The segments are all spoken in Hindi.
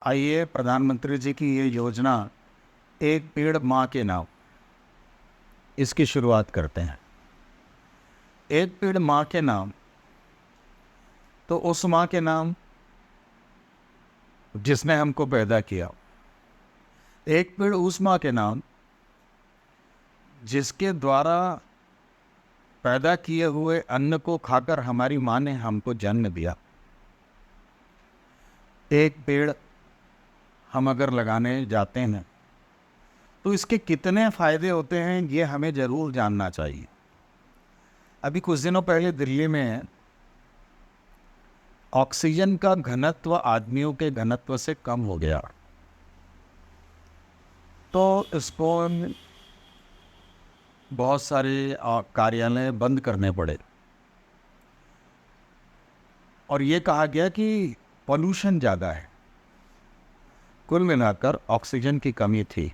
आइए प्रधानमंत्री जी की ये योजना एक पेड़ माँ के नाम, इसकी शुरुआत करते हैं। एक पेड़ माँ के नाम, तो उस माँ के नाम जिसने हमको पैदा किया। एक पेड़ उस माँ के नाम जिसके द्वारा पैदा किए हुए अन्न को खाकर हमारी माँ ने हमको जन्म दिया। एक पेड़ हम अगर लगाने जाते हैं तो इसके कितने फायदे होते हैं ये हमें ज़रूर जानना चाहिए। अभी कुछ दिनों पहले दिल्ली में ऑक्सीजन का घनत्व आदमियों के घनत्व से कम हो गया, तो इसको बहुत सारे कार्यालय बंद करने पड़े और ये कहा गया कि पॉल्यूशन ज़्यादा है। कुल मिलाकर ऑक्सीजन की कमी थी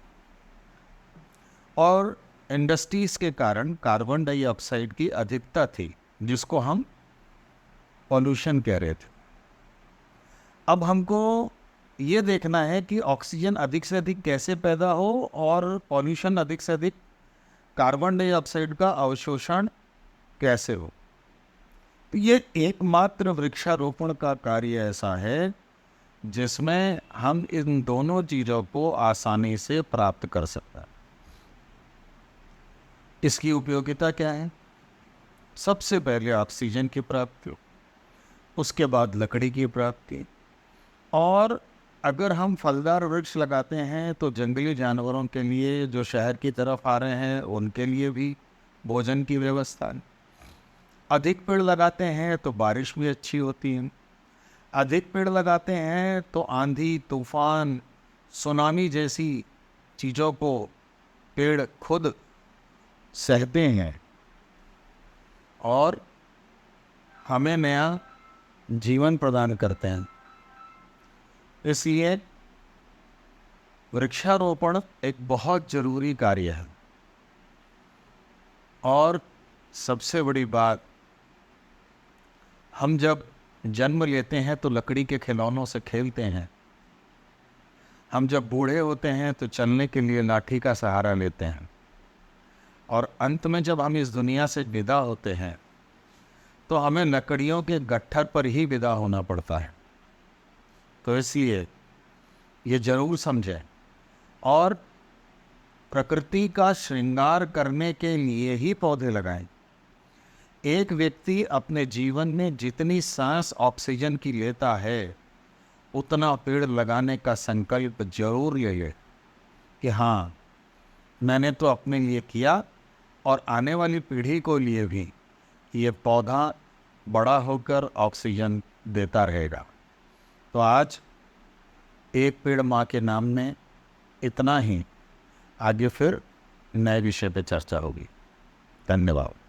और इंडस्ट्रीज़ के कारण कार्बन डाइऑक्साइड की अधिकता थी, जिसको हम पॉल्यूशन कह रहे थे। अब हमको ये देखना है कि ऑक्सीजन अधिक से अधिक कैसे पैदा हो और पॉल्यूशन अधिक से अधिक कार्बन डाइऑक्साइड का अवशोषण कैसे हो। तो ये एकमात्र वृक्षारोपण का कार्य ऐसा है जिसमें हम इन दोनों चीज़ों को आसानी से प्राप्त कर सकते हैं। इसकी उपयोगिता क्या है? सबसे पहले ऑक्सीजन की प्राप्ति, उसके बाद लकड़ी की प्राप्ति, और अगर हम फलदार वृक्ष लगाते हैं तो जंगली जानवरों के लिए जो शहर की तरफ आ रहे हैं उनके लिए भी भोजन की व्यवस्था है। अधिक पेड़ लगाते हैं तो बारिश भी अच्छी होती है। अधिक पेड़ लगाते हैं तो आंधी, तूफान, सुनामी जैसी चीज़ों को पेड़ खुद सहते हैं और हमें नया जीवन प्रदान करते हैं। इसलिए वृक्षारोपण एक बहुत ज़रूरी कार्य है। और सबसे बड़ी बात, हम जब जन्म लेते हैं तो लकड़ी के खिलौनों से खेलते हैं। हम जब बूढ़े होते हैं तो चलने के लिए लाठी का सहारा लेते हैं, और अंत में जब हम इस दुनिया से विदा होते हैं तो हमें लकड़ियों के गट्ठर पर ही विदा होना पड़ता है। तो इसलिए ये ज़रूर समझें और प्रकृति का श्रृंगार करने के लिए ही पौधे लगाएं। एक व्यक्ति अपने जीवन में जितनी सांस ऑक्सीजन की लेता है उतना पेड़ लगाने का संकल्प जरूर ले कि हाँ, मैंने तो अपने लिए किया और आने वाली पीढ़ी को लिए भी ये पौधा बड़ा होकर ऑक्सीजन देता रहेगा। तो आज एक पेड़ माँ के नाम में इतना ही। आगे फिर नए विषय पे चर्चा होगी। धन्यवाद।